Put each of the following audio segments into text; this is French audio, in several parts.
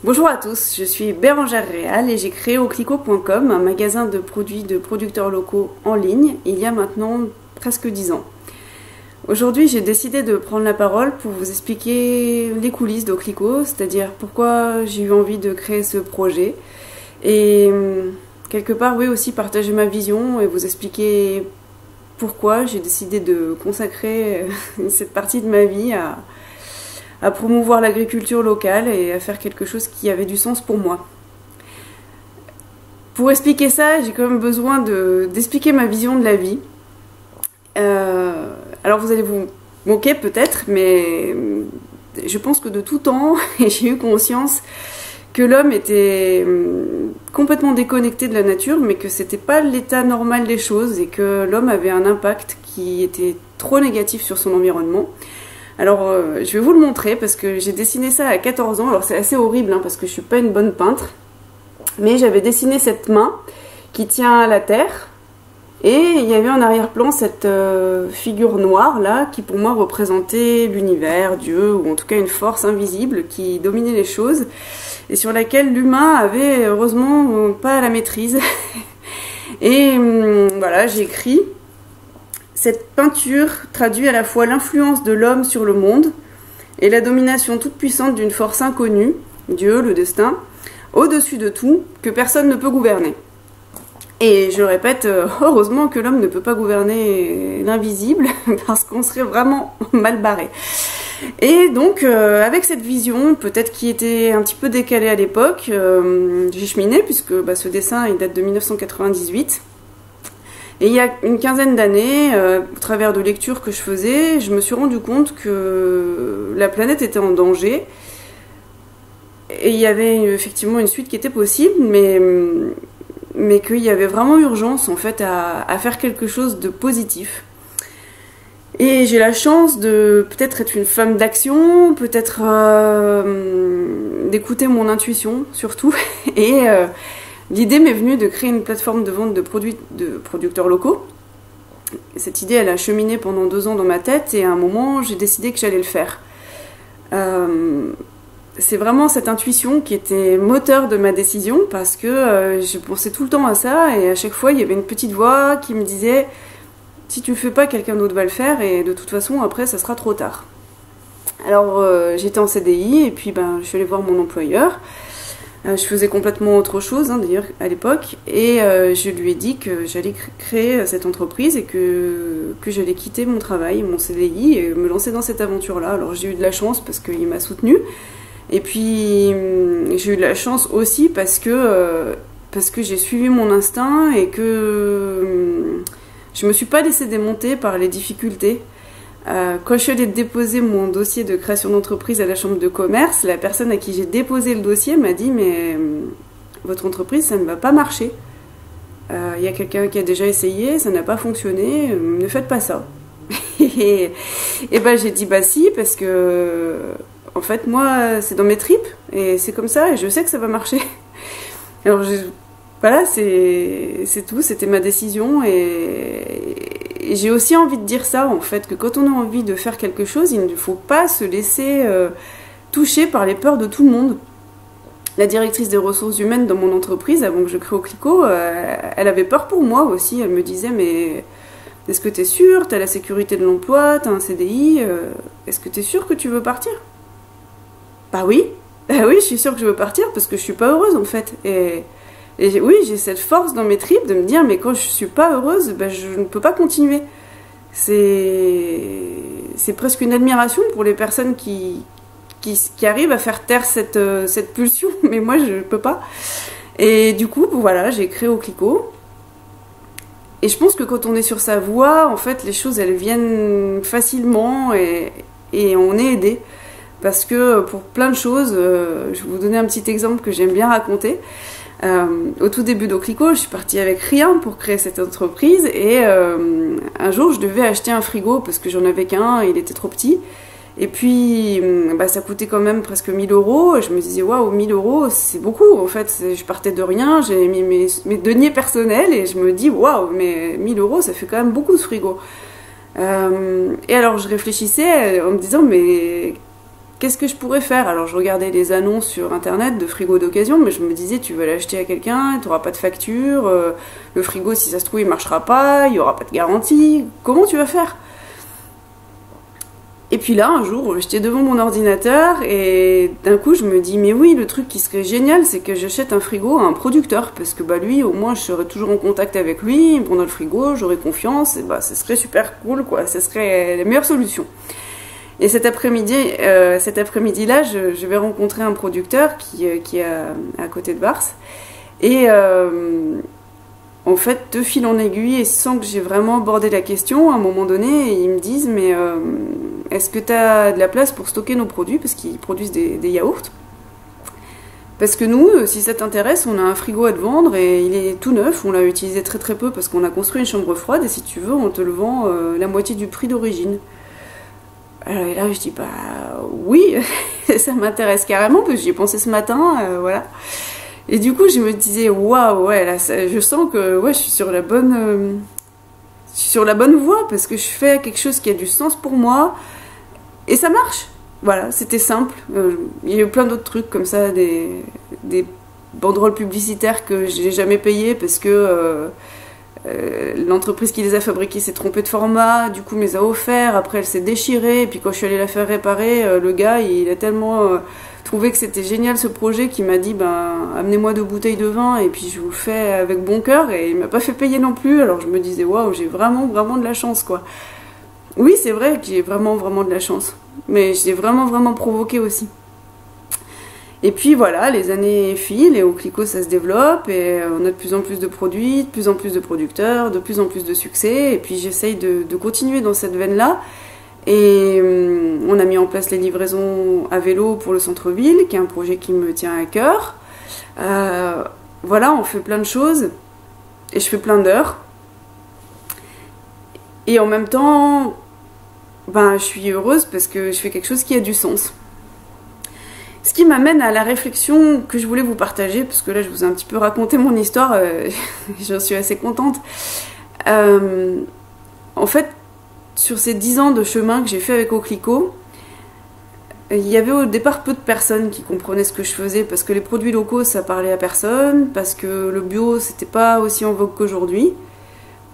Bonjour à tous, je suis Bérangère Réal et j'ai créé Oclico.com, un magasin de produits de producteurs locaux en ligne, il y a maintenant presque 10 ans. Aujourd'hui, j'ai décidé de prendre la parole pour vous expliquer les coulisses d'Oclico, c'est-à-dire pourquoi j'ai eu envie de créer ce projet et quelque part, oui, aussi partager ma vision et vous expliquer pourquoi j'ai décidé de consacrer cette partie de ma vie à promouvoir l'agriculture locale et à faire quelque chose qui avait du sens pour moi. Pour expliquer ça, j'ai quand même besoin d'expliquer ma vision de la vie. Alors vous allez vous moquer peut-être, mais je pense que de tout temps, j'ai eu conscience que l'homme était complètement déconnecté de la nature, mais que c'était pas l'état normal des choses et que l'homme avait un impact qui était trop négatif sur son environnement. Alors, je vais vous le montrer parce que j'ai dessiné ça à 14 ans. Alors, c'est assez horrible parce que je suis pas une bonne peintre. Mais j'avais dessiné cette main qui tient à la terre. Et il y avait en arrière-plan cette figure noire là qui pour moi représentait l'univers, Dieu, ou en tout cas une force invisible qui dominait les choses et sur laquelle l'humain avait heureusement pas la maîtrise. Et voilà, j'ai écrit. Cette peinture traduit à la fois l'influence de l'homme sur le monde et la domination toute puissante d'une force inconnue, Dieu, le destin, au-dessus de tout, que personne ne peut gouverner. Et je répète, heureusement que l'homme ne peut pas gouverner l'invisible, parce qu'on serait vraiment mal barré. Et donc, avec cette vision, peut-être qui était un petit peu décalée à l'époque, j'ai cheminé, puisque ce dessin il date de 1998. Et il y a une quinzaine d'années, au travers de lectures que je faisais, je me suis rendu compte que la planète était en danger. Et il y avait effectivement une suite qui était possible, mais qu'il y avait vraiment urgence en fait à faire quelque chose de positif. Et j'ai la chance de peut-être être une femme d'action, peut-être d'écouter mon intuition surtout. Et l'idée m'est venue de créer une plateforme de vente de produits de producteurs locaux. Cette idée, elle a cheminé pendant 2 ans dans ma tête et à un moment, j'ai décidé que j'allais le faire. C'est vraiment cette intuition qui était moteur de ma décision parce que je pensais tout le temps à ça et à chaque fois, il y avait une petite voix qui me disait « Si tu le fais pas, quelqu'un d'autre va le faire et de toute façon, après, ça sera trop tard. » Alors, j'étais en CDI et puis je suis allée voir mon employeur. Je faisais complètement autre chose d'ailleurs à l'époque et je lui ai dit que j'allais créer cette entreprise et que j'allais quitter mon travail, mon CDI et me lancer dans cette aventure-là. Alors j'ai eu de la chance parce qu'il m'a soutenue et puis j'ai eu de la chance aussi parce que j'ai suivi mon instinct et que je me suis pas laissée démonter par les difficultés. Quand je suis allée déposer mon dossier de création d'entreprise à la chambre de commerce, la personne à qui j'ai déposé le dossier m'a dit « Mais votre entreprise, ça ne va pas marcher. Y a quelqu'un qui a déjà essayé, ça n'a pas fonctionné, ne faites pas ça. » Et j'ai dit « Bah si, parce que en fait, moi, c'est dans mes tripes et c'est comme ça et je sais que ça va marcher. » Alors voilà, c'est tout, c'était ma décision et j'ai aussi envie de dire ça en fait, que quand on a envie de faire quelque chose, il ne faut pas se laisser toucher par les peurs de tout le monde. La directrice des ressources humaines dans mon entreprise, avant que je crée Oclico, elle avait peur pour moi aussi, elle me disait mais est-ce que tu es sûre, tu as la sécurité de l'emploi, tu as un CDI, est-ce que tu es sûre que tu veux partir? Bah oui, je suis sûre que je veux partir parce que je suis pas heureuse en fait. Et oui, j'ai cette force dans mes tripes de me dire mais quand je suis pas heureuse, je ne peux pas continuer. C'est presque une admiration pour les personnes qui arrivent à faire taire cette pulsion, mais moi je ne peux pas. Et du coup, voilà, j'ai créé Oclico. Et je pense que quand on est sur sa voie, en fait, les choses elles viennent facilement et on est aidé. Parce que pour plein de choses, je vais vous donner un petit exemple que j'aime bien raconter. Au tout début d'Oclico, je suis partie avec rien pour créer cette entreprise et un jour je devais acheter un frigo parce que j'en avais qu'un, il était trop petit et puis ça coûtait quand même presque 1 000 € et je me disais waouh, 1 000 € c'est beaucoup en fait, je partais de rien, j'ai mis mes deniers personnels et je me dis waouh, mais 1 000 € ça fait quand même beaucoup ce frigo. Et alors je réfléchissais en me disant mais qu'est-ce que je pourrais faire? Alors je regardais les annonces sur internet de frigo d'occasion, mais je me disais, tu vas l'acheter à quelqu'un, tu n'auras pas de facture, le frigo, si ça se trouve, il marchera pas, il n'y aura pas de garantie, comment tu vas faire? Et puis là, un jour, j'étais devant mon ordinateur et d'un coup, je me dis, mais oui, le truc qui serait génial, c'est que j'achète un frigo à un producteur, parce que lui, au moins, je serais toujours en contact avec lui, il me prendrait le frigo, j'aurais confiance, et ce serait super cool, quoi, ce serait la meilleure solution. Et cet après-midi-là, je vais rencontrer un producteur qui est à côté de Vars, et en fait, de fil en aiguille, et sans que j'ai vraiment abordé la question, à un moment donné, ils me disent, mais est-ce que tu as de la place pour stocker nos produits, parce qu'ils produisent des yaourts? Parce que nous, si ça t'intéresse, on a un frigo à te vendre, et il est tout neuf, on l'a utilisé très très peu, parce qu'on a construit une chambre froide, et si tu veux, on te le vend la moitié du prix d'origine. Alors, et là, je dis, oui, ça m'intéresse carrément, parce que j'y ai pensé ce matin, voilà. Et du coup, je me disais, waouh, ouais, là, je sens que je suis sur la bonne voie, parce que je fais quelque chose qui a du sens pour moi, et ça marche. Voilà, c'était simple. Il y a eu plein d'autres trucs comme ça, des banderoles publicitaires que j'ai jamais payées parce que l'entreprise qui les a fabriquées s'est trompée de format, du coup me les a offerts, après elle s'est déchirée, et puis quand je suis allée la faire réparer, le gars il a tellement trouvé que c'était génial ce projet qu'il m'a dit amenez-moi 2 bouteilles de vin et puis je vous le fais avec bon cœur, et il m'a pas fait payer non plus. Alors je me disais waouh, j'ai vraiment vraiment de la chance, quoi. Oui, c'est vrai que j'ai vraiment vraiment de la chance, mais j'ai vraiment vraiment provoqué aussi. Et puis voilà, les années filent et au Clicquot ça se développe, et on a de plus en plus de produits, de plus en plus de producteurs, de plus en plus de succès, et puis j'essaye de continuer dans cette veine-là. Et on a mis en place les livraisons à vélo pour le centre-ville, qui est un projet qui me tient à cœur. Voilà, on fait plein de choses, et je fais plein d'heures. Et en même temps, je suis heureuse parce que je fais quelque chose qui a du sens. Ce qui m'amène à la réflexion que je voulais vous partager, parce que là je vous ai un petit peu raconté mon histoire, j'en suis assez contente. En fait, sur ces 10 ans de chemin que j'ai fait avec Au Clicquot, il y avait au départ peu de personnes qui comprenaient ce que je faisais, parce que les produits locaux ça parlait à personne, parce que le bio c'était pas aussi en vogue qu'aujourd'hui.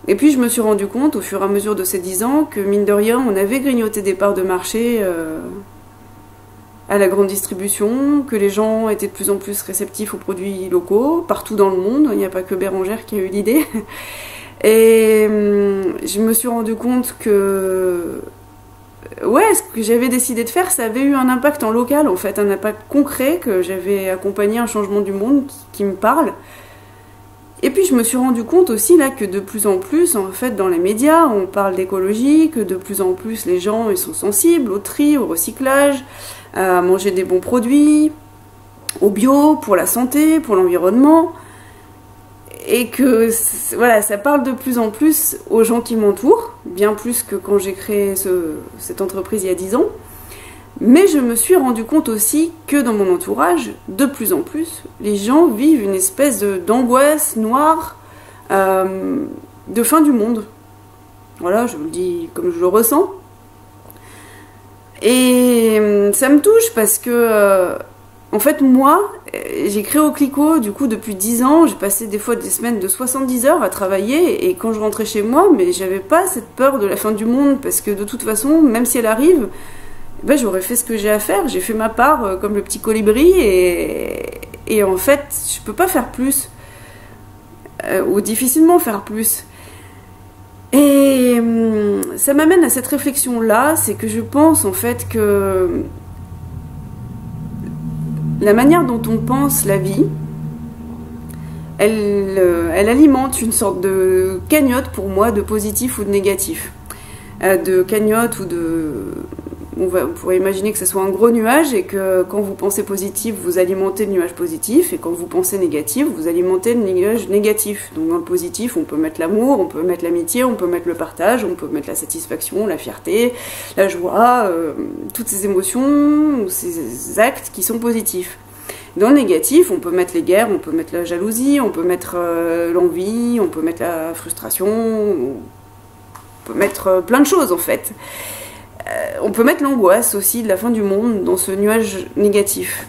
Et puis je me suis rendu compte au fur et à mesure de ces 10 ans que mine de rien on avait grignoté des parts de marché à la grande distribution, que les gens étaient de plus en plus réceptifs aux produits locaux, partout dans le monde, il n'y a pas que Bérengère qui a eu l'idée. Et je me suis rendu compte que ce que j'avais décidé de faire, ça avait eu un impact en local, en fait, un impact concret, que j'avais accompagné un changement du monde qui me parle. Et puis je me suis rendu compte aussi là que de plus en plus, en fait, dans les médias, on parle d'écologie, que de plus en plus les gens ils sont sensibles au tri, au recyclage, à manger des bons produits, au bio, pour la santé, pour l'environnement, et que voilà, ça parle de plus en plus aux gens qui m'entourent, bien plus que quand j'ai créé cette entreprise il y a 10 ans. Mais je me suis rendu compte aussi que dans mon entourage, de plus en plus, les gens vivent une espèce d'angoisse noire de fin du monde. Voilà, je vous le dis comme je le ressens. Et ça me touche parce que, en fait, moi, j'ai créé Au Clicquot, du coup, depuis 10 ans, j'ai passé des fois des semaines de 70 heures à travailler, et quand je rentrais chez moi, mais j'avais pas cette peur de la fin du monde, parce que de toute façon, même si elle arrive, j'aurais fait ce que j'ai à faire, j'ai fait ma part comme le petit colibri, et en fait, je peux pas faire plus, ou difficilement faire plus. Et ça m'amène à cette réflexion-là, c'est que je pense en fait que la manière dont on pense la vie, elle alimente une sorte de cagnotte pour moi, de positif ou de négatif. De cagnotte ou de... On pourrait imaginer que ce soit un gros nuage, et que quand vous pensez positif, vous alimentez le nuage positif, et quand vous pensez négatif, vous alimentez le nuage négatif. Donc dans le positif, on peut mettre l'amour, on peut mettre l'amitié, on peut mettre le partage, on peut mettre la satisfaction, la fierté, la joie, toutes ces émotions, ces actes qui sont positifs. Dans le négatif, on peut mettre les guerres, on peut mettre la jalousie, on peut mettre l'envie, on peut mettre la frustration, on peut mettre plein de choses en fait. on peut mettre l'angoisse aussi de la fin du monde dans ce nuage négatif.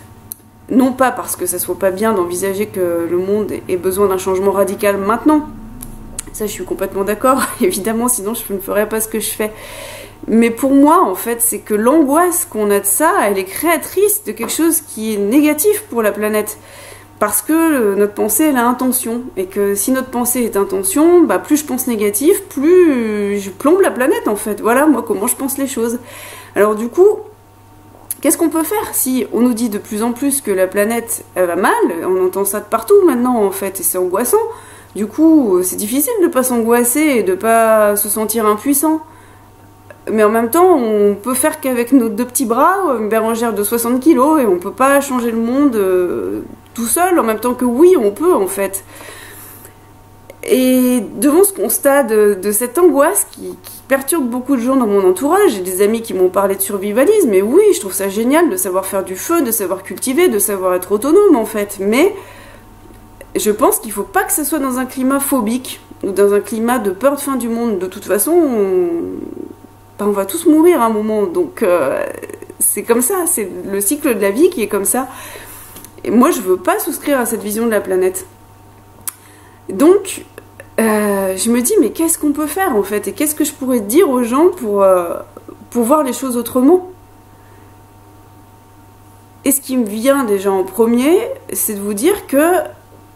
Non pas parce que ça soit pas bien d'envisager que le monde ait besoin d'un changement radical maintenant. Ça, je suis complètement d'accord, évidemment, sinon je ne ferais pas ce que je fais. Mais pour moi, en fait, c'est que l'angoisse qu'on a de ça, elle est créatrice de quelque chose qui est négatif pour la planète. Parce que notre pensée, elle a intention. Et que si notre pensée est intention, bah, plus je pense négatif, plus je plombe la planète, en fait. Voilà, moi, comment je pense les choses. Alors du coup, qu'est-ce qu'on peut faire si on nous dit de plus en plus que la planète, elle va mal? On entend ça de partout maintenant, en fait, et c'est angoissant. Du coup, c'est difficile de ne pas s'angoisser et de ne pas se sentir impuissant. Mais en même temps, on peut faire qu'avec nos 2 petits bras, une bérengère de 60 kilos, et on peut pas changer le monde tout seul, en même temps que oui, on peut en fait. Et devant ce constat de cette angoisse qui perturbe beaucoup de gens dans mon entourage, j'ai des amis qui m'ont parlé de survivalisme, et oui, je trouve ça génial de savoir faire du feu, de savoir cultiver, de savoir être autonome en fait, mais je pense qu'il faut pas que ce soit dans un climat phobique, ou dans un climat de peur de fin du monde. De toute façon, on va tous mourir à un moment, donc c'est comme ça, c'est le cycle de la vie qui est comme ça. Et moi, je veux pas souscrire à cette vision de la planète. Donc, je me dis, mais qu'est-ce qu'on peut faire en fait? Et qu'est-ce que je pourrais dire aux gens pour voir les choses autrement? Et ce qui me vient déjà en premier, c'est de vous dire que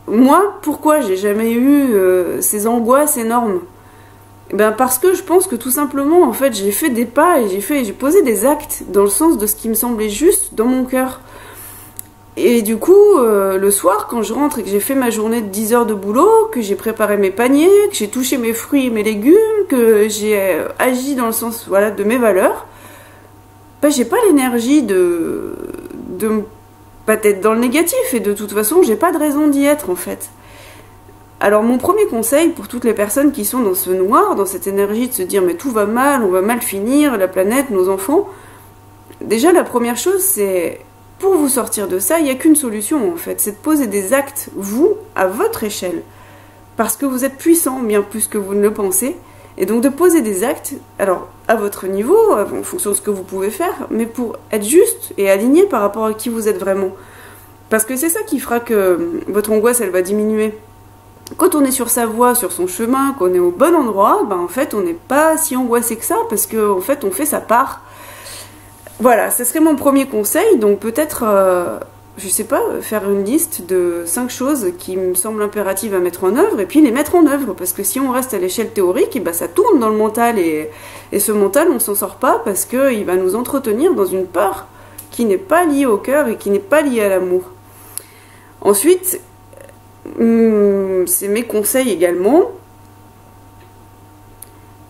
moi, pourquoi j'ai jamais eu ces angoisses énormes? Ben parce que je pense que tout simplement, en fait, j'ai fait des pas et j'ai posé des actes dans le sens de ce qui me semblait juste dans mon cœur. Et du coup, le soir, quand je rentre et que j'ai fait ma journée de 10 heures de boulot, que j'ai préparé mes paniers, que j'ai touché mes fruits et mes légumes, que j'ai agi dans le sens, voilà, de mes valeurs, ben j'ai pas l'énergie de pas être dans le négatif, et de toute façon, j'ai pas de raison d'y être, en fait. Alors mon premier conseil pour toutes les personnes qui sont dans ce noir, dans cette énergie de se dire mais tout va mal, on va mal finir, la planète, nos enfants, déjà la première chose c'est, pour vous sortir de ça, il n'y a qu'une solution en fait, c'est de poser des actes, vous, à votre échelle. Parce que vous êtes puissant, bien plus que vous ne le pensez, et donc de poser des actes, alors à votre niveau, en fonction de ce que vous pouvez faire, mais pour être juste et aligné par rapport à qui vous êtes vraiment. Parce que c'est ça qui fera que votre angoisse elle va diminuer. Quand on est sur sa voie, sur son chemin, qu'on est au bon endroit, ben en fait on n'est pas si angoissé que ça, parce qu'en fait on fait sa part. Voilà, ce serait mon premier conseil, donc peut-être, je sais pas, faire une liste de 5 choses qui me semblent impératives à mettre en œuvre, et puis les mettre en œuvre, parce que si on reste à l'échelle théorique, et ben ça tourne dans le mental, et ce mental on s'en sort pas, parce qu'il va nous entretenir dans une peur qui n'est pas liée au cœur, et qui n'est pas liée à l'amour. Ensuite, c'est mes conseils également.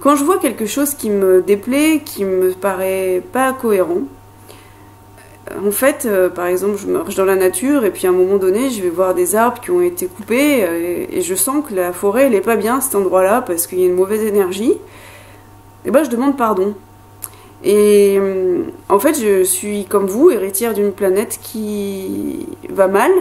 Quand je vois quelque chose qui me déplaît, qui me paraît pas cohérent, en fait, par exemple, je marche dans la nature et puis à un moment donné, je vais voir des arbres qui ont été coupés et je sens que la forêt, elle est pas bien, cet endroit-là, parce qu'il y a une mauvaise énergie. Et ben, je demande pardon. Et en fait, je suis comme vous, héritière d'une planète qui va mal,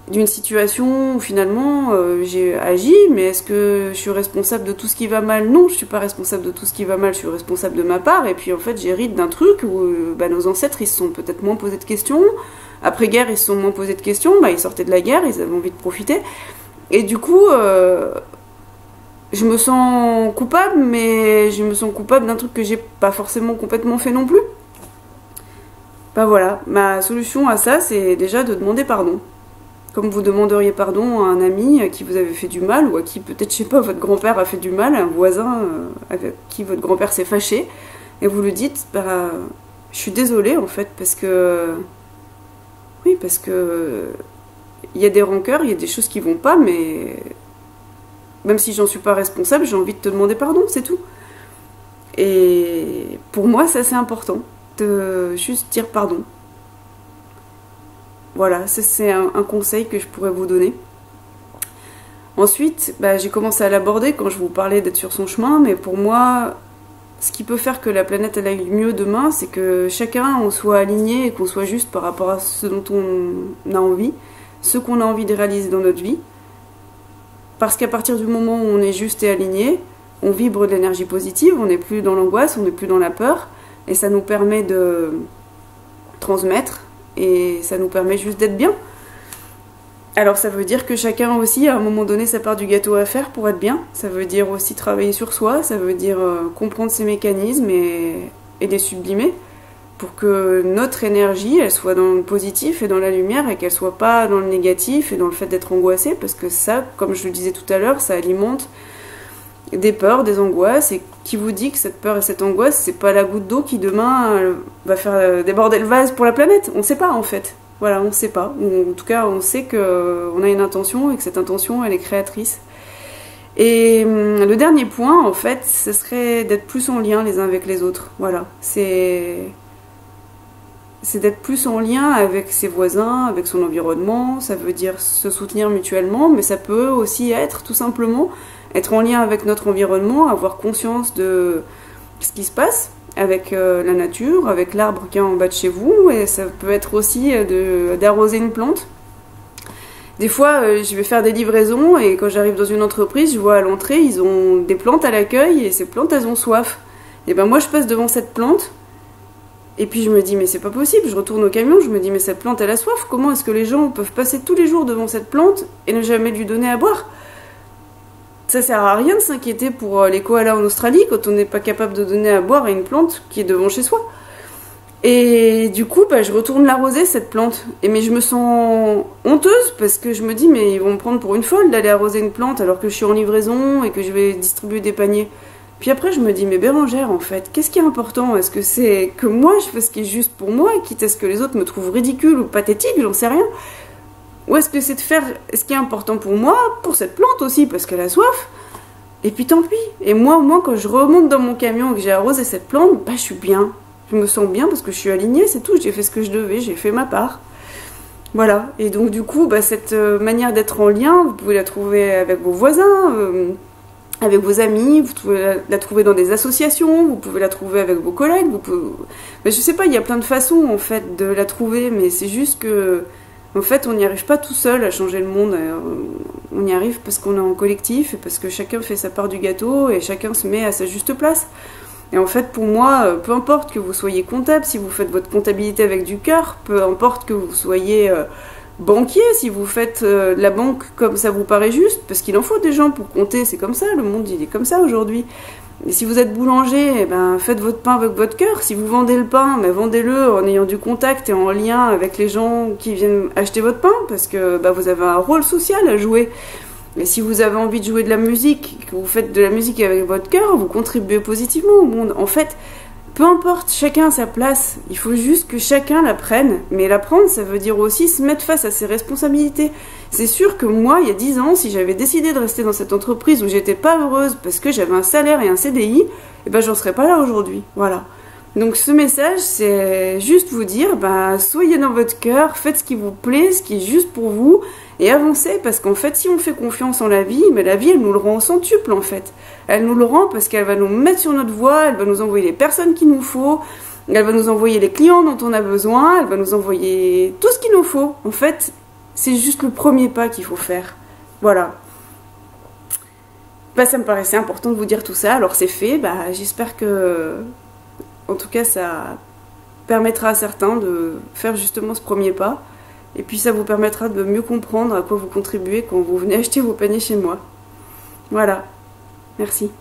d'une situation où finalement j'ai agi, mais est-ce que je suis responsable de tout ce qui va mal? Non, je suis pas responsable de tout ce qui va mal, je suis responsable de ma part, et puis en fait j'hérite d'un truc où nos ancêtres ils se sont peut-être moins posés de questions, après-guerre ils se sont moins posés de questions, ils sortaient de la guerre, ils avaient envie de profiter, et du coup je me sens coupable, mais je me sens coupable d'un truc que j'ai pas forcément complètement fait non plus. Ben voilà, ma solution à ça c'est déjà de demander pardon. Comme vous demanderiez pardon à un ami à qui vous avez fait du mal, ou à qui peut-être, je sais pas, votre grand-père a fait du mal, à un voisin avec qui votre grand-père s'est fâché, et vous lui dites, je suis désolée en fait, parce que... Oui, parce que... Il y a des rancœurs, il y a des choses qui vont pas, mais... Même si j'en suis pas responsable, j'ai envie de te demander pardon, c'est tout. Et pour moi, ça c'est important, de juste dire pardon. Voilà, ça c'est un conseil que je pourrais vous donner. Ensuite, j'ai commencé à l'aborder quand je vous parlais d'être sur son chemin, mais pour moi, ce qui peut faire que la planète elle aille mieux demain, c'est que chacun on soit aligné et qu'on soit juste par rapport à ce dont on a envie, ce qu'on a envie de réaliser dans notre vie. Parce qu'à partir du moment où on est juste et aligné, on vibre de l'énergie positive, on n'est plus dans l'angoisse, on n'est plus dans la peur, et ça nous permet de transmettre, et ça nous permet juste d'être bien. Alors ça veut dire que chacun aussi, à un moment donné, sa part du gâteau à faire pour être bien. Ça veut dire aussi travailler sur soi, ça veut dire comprendre ses mécanismes et les sublimer, pour que notre énergie, elle soit dans le positif et dans la lumière, et qu'elle soit pas dans le négatif et dans le fait d'être angoissée, parce que ça, comme je le disais tout à l'heure, ça alimente des peurs, des angoisses, et qui vous dit que cette peur et cette angoisse, c'est pas la goutte d'eau qui demain va faire déborder le vase pour la planète. On sait pas en fait. Voilà, on sait pas. En tout cas, on sait qu'on a une intention et que cette intention, elle est créatrice. Et le dernier point, en fait, ce serait d'être plus en lien les uns avec les autres. Voilà, c'est d'être plus en lien avec ses voisins, avec son environnement. Ça veut dire se soutenir mutuellement, mais ça peut aussi être tout simplement être en lien avec notre environnement, avoir conscience de ce qui se passe avec la nature, avec l'arbre qui est en bas de chez vous, et ça peut être aussi d'arroser une plante. Des fois, je vais faire des livraisons, et quand j'arrive dans une entreprise, je vois à l'entrée, ils ont des plantes à l'accueil, et ces plantes, elles ont soif. Et ben moi, je passe devant cette plante, et puis je me dis, mais c'est pas possible, je retourne au camion, je me dis, mais cette plante, elle a soif, comment est-ce que les gens peuvent passer tous les jours devant cette plante et ne jamais lui donner à boire ? Ça sert à rien de s'inquiéter pour les koalas en Australie quand on n'est pas capable de donner à boire à une plante qui est devant chez soi. Et du coup, je retourne l'arroser, cette plante. Mais je me sens honteuse parce que je me dis, mais ils vont me prendre pour une folle d'aller arroser une plante alors que je suis en livraison et que je vais distribuer des paniers. Puis après, je me dis, mais Bérangère, en fait, qu'est-ce qui est important ? Est-ce que c'est que moi, je fais ce qui est juste pour moi, quitte à ce que les autres me trouvent ridicule ou pathétique, j'en sais rien. Ou est-ce que c'est de faire ce qui est important pour moi, pour cette plante aussi, parce qu'elle a soif ? Et puis tant pis. Et moi, au moins, quand je remonte dans mon camion et que j'ai arrosé cette plante, je suis bien. Je me sens bien parce que je suis alignée, c'est tout. J'ai fait ce que je devais, j'ai fait ma part. Voilà. Et donc, du coup, cette manière d'être en lien, vous pouvez la trouver avec vos voisins, avec vos amis, vous pouvez la trouver dans des associations, vous pouvez la trouver avec vos collègues. Je sais pas, il y a plein de façons, en fait, de la trouver, mais c'est juste que... En fait, on n'y arrive pas tout seul à changer le monde. On y arrive parce qu'on est en collectif et parce que chacun fait sa part du gâteau et chacun se met à sa juste place. Et en fait, pour moi, peu importe que vous soyez comptable, si vous faites votre comptabilité avec du cœur, peu importe que vous soyez banquier, si vous faites de la banque comme ça vous paraît juste, parce qu'il en faut des gens pour compter, c'est comme ça, le monde il est comme ça aujourd'hui. Et si vous êtes boulanger, faites votre pain avec votre cœur. Si vous vendez le pain, vendez-le en ayant du contact et en lien avec les gens qui viennent acheter votre pain, parce que vous avez un rôle social à jouer. Et si vous avez envie de jouer de la musique, que vous faites de la musique avec votre cœur, vous contribuez positivement au monde. En fait, peu importe, chacun a sa place. Il faut juste que chacun la prenne. Mais la prendre, ça veut dire aussi se mettre face à ses responsabilités. C'est sûr que moi, il y a 10 ans, si j'avais décidé de rester dans cette entreprise où j'étais pas heureuse parce que j'avais un salaire et un CDI, j'en serais pas là aujourd'hui. Voilà. Donc ce message, c'est juste vous dire, soyez dans votre cœur, faites ce qui vous plaît, ce qui est juste pour vous, et avancez, parce qu'en fait, si on fait confiance en la vie, la vie, elle nous le rend en centuple, en fait. Elle nous le rend parce qu'elle va nous mettre sur notre voie, elle va nous envoyer les personnes qu'il nous faut, elle va nous envoyer les clients dont on a besoin, elle va nous envoyer tout ce qu'il nous faut. En fait, c'est juste le premier pas qu'il faut faire. Voilà. Ça me paraissait important de vous dire tout ça, alors c'est fait, j'espère que... En tout cas, ça permettra à certains de faire justement ce premier pas. Et puis ça vous permettra de mieux comprendre à quoi vous contribuez quand vous venez acheter vos paniers chez moi. Voilà. Merci.